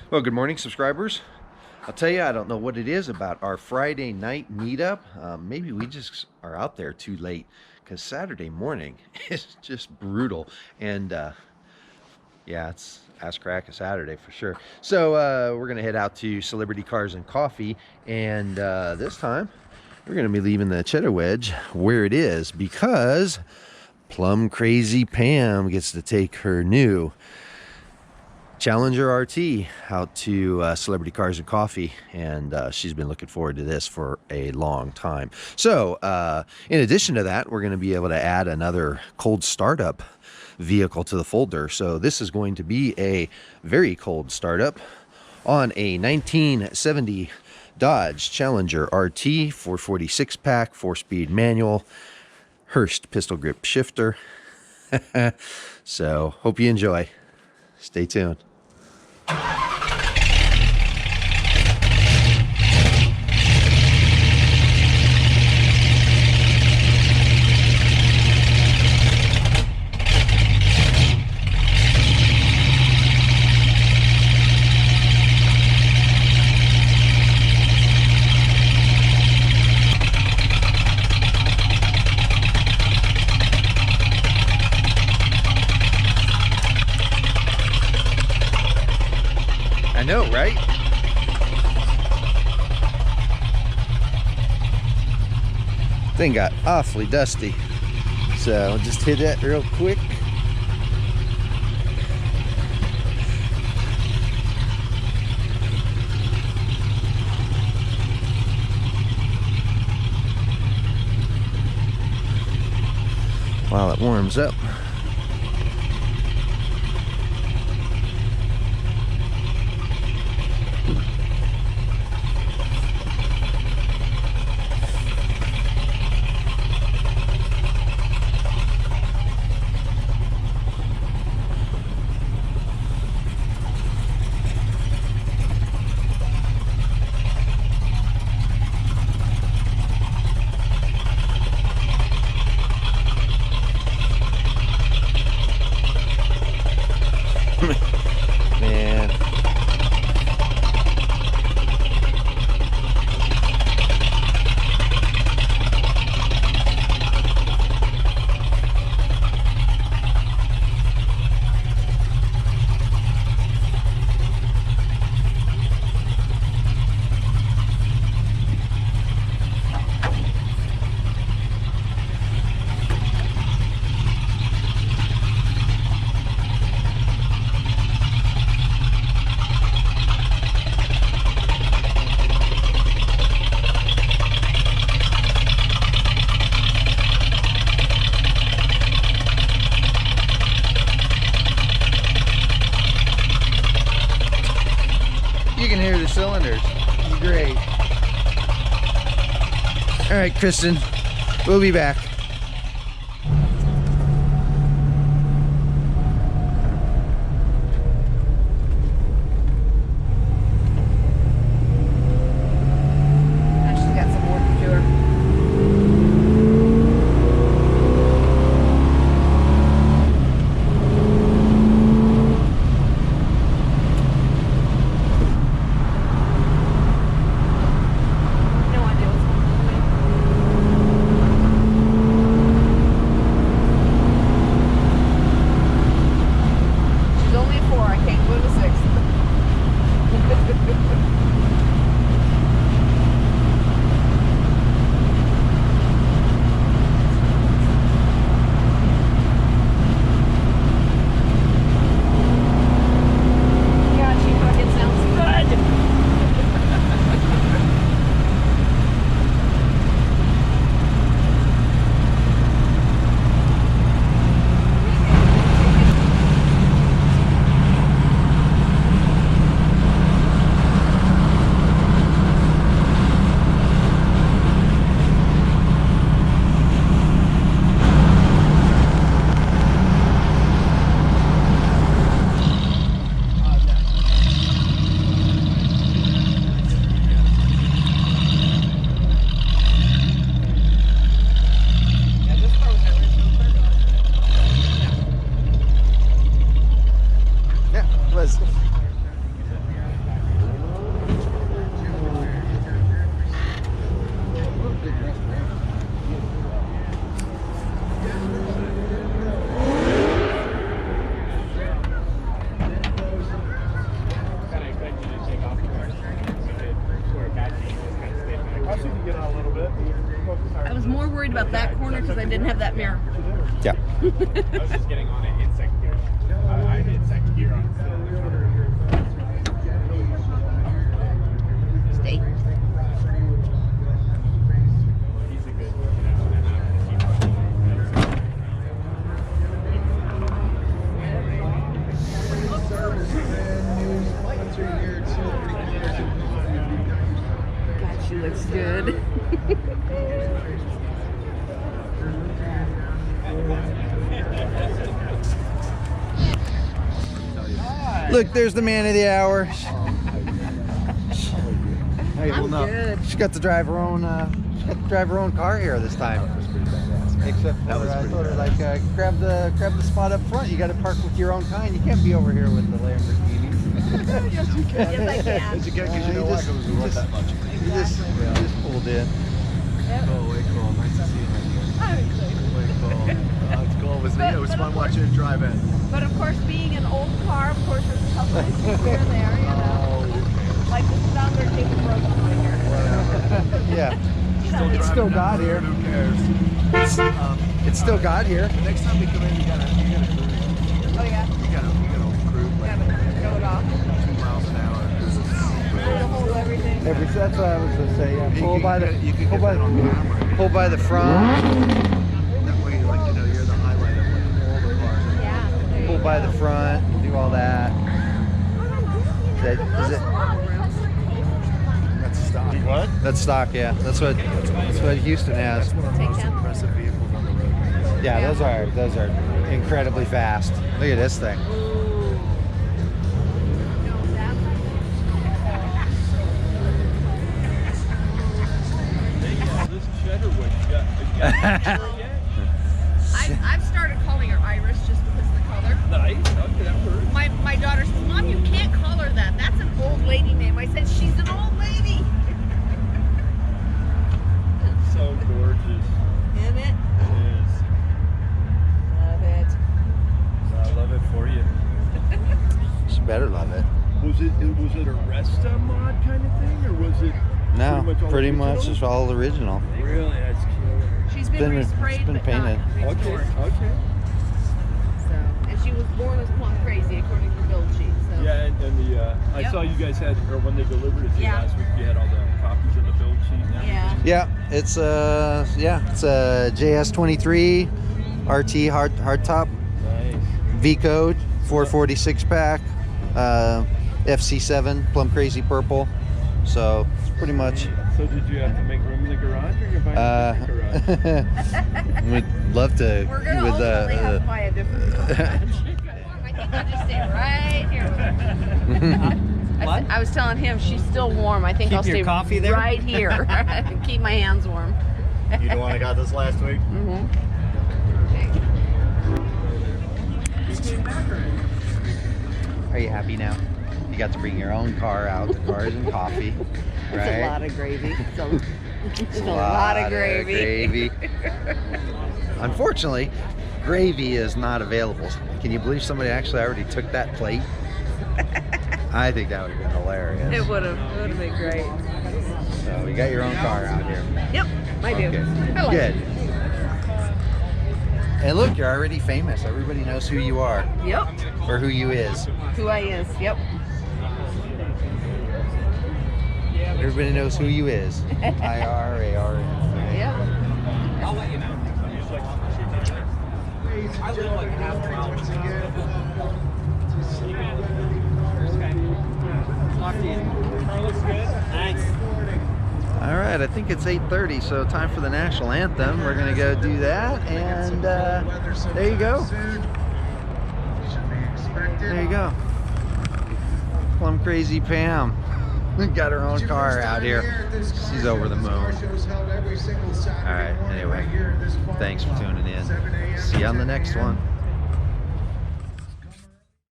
Well, good morning, subscribers. I'll tell you, I don't know what it is about our Friday night meetup. Maybe we just are out there too late because Saturday morning is just brutal. And yeah, it's ass crack a Saturday for sure. So we're going to head out to Celebrity Cars and Coffee. And this time we're going to be leaving the cheddar wedge where it is because plum crazy Pam gets to take her new Challenger RT out to Celebrity Cars and Coffee, and she's been looking forward to this for a long time. So in addition to that, we're going to be able to add another cold startup vehicle to the folder. So this is going to be a very cold startup on a 1970 Dodge Challenger RT 440 6-pack 4-speed manual Hurst pistol grip shifter. So hope you enjoy. Stay tuned. I know, right? Thing got awfully dusty. So I'll just hit that real quick. While it warms up. Man. You can hear the cylinders. Great. All right, Kristen, we'll be back. She's got some work to do her. No idea what's going on. about that corner because I didn't have that mirror. Yeah. I was just getting on it in second gear. I did second gear on Stay. He's a good, God, she looks good. Look, there's the man of the hour. Hey, I'm good. She's got to drive her own. She's got to drive her own car here this time. Except for I told her like grab the spot up front. You got to park with your own kind. You can't be over here with the Lamborghini. Yes, you can. Yes, I can. Yes, you can, because you know what? It was worth that much. You just pulled in. Oh, way cool. Nice to see you again. I'm excited. Way cool. It's cool. It was fun watching it drive in. But of course, being an old car, of course, there's a couple of issues here and there, you know. Like the sound they're taking broken right here. Yeah. It's still got here. Who cares? It's still got here. The next time we come in, you gotta cruise. Oh yeah. You gotta cruise like Yeah, go it off. 2 miles an hour. To hold everything. That's what I was gonna say. Yeah. You can get that on camera. Pull by the front. That way, like, you know, you're the highlight of like, all the cars. Yeah. Pull by the front. Do all that. Is it? That's stock. What? That's stock. Yeah. That's what Houston has. That's one of the most impressive vehicles on the road. Yeah. Those are incredibly fast. Look at this thing. I've started calling her Iris just because of the color. nice. Okay, that works. My daughter says, Mom, you can't call her that. That's an old lady name. I said, she's an old lady. It's so gorgeous. Isn't it? It is. Love it. I love it for you. She better love it. Was it a Resta mod kind of thing, or was it No, pretty all much original? just all original. Really, that's killer. She's been resprayed, it's been but painted. not Okay, restored. okay. So, and she was born as plum crazy according to the build sheet. So. Yeah, and the I Yep. saw you guys had, or when they delivered it to you Yeah. last week, you had all the copies of the build sheet and everything. Yeah. Yeah, it's a JS23 RT hardtop Nice. V code 446 pack, FC7 plum crazy purple. So it's pretty much. So did you have to make room in the garage, or you're buying a different garage? We'd love to We're gonna with ultimately have to buy a different garage. I think I'll just stay right here. I was telling him she's still warm. I think I'll your stay coffee there? right here and keep my hands warm. You the one I got this last week? Mm-hmm. Are you happy now? You got to bring your own car out. The cars and coffee. It's Right? a lot of gravy. It's a lot of gravy. Unfortunately, gravy is not available. Can you believe somebody actually already took that plate? I think that would have been hilarious. It would have been great. So you got your own car out here. Yep, I do. Okay. I like Good. it. And look, you're already famous. Everybody knows who you are Yep, or who you is. who I is. Yep. Everybody knows who you is. IRARN. Yeah. I'll let you know. I live like half a mile from Locked in. Looks good. Thanks. All right, I think it's 8:30, so time for the national anthem. We're gonna go do that, and there you go. There you go. Plum Crazy Pam got her own car out here. She's over the moon. All right, anyway, thanks for tuning in. See you on the next one.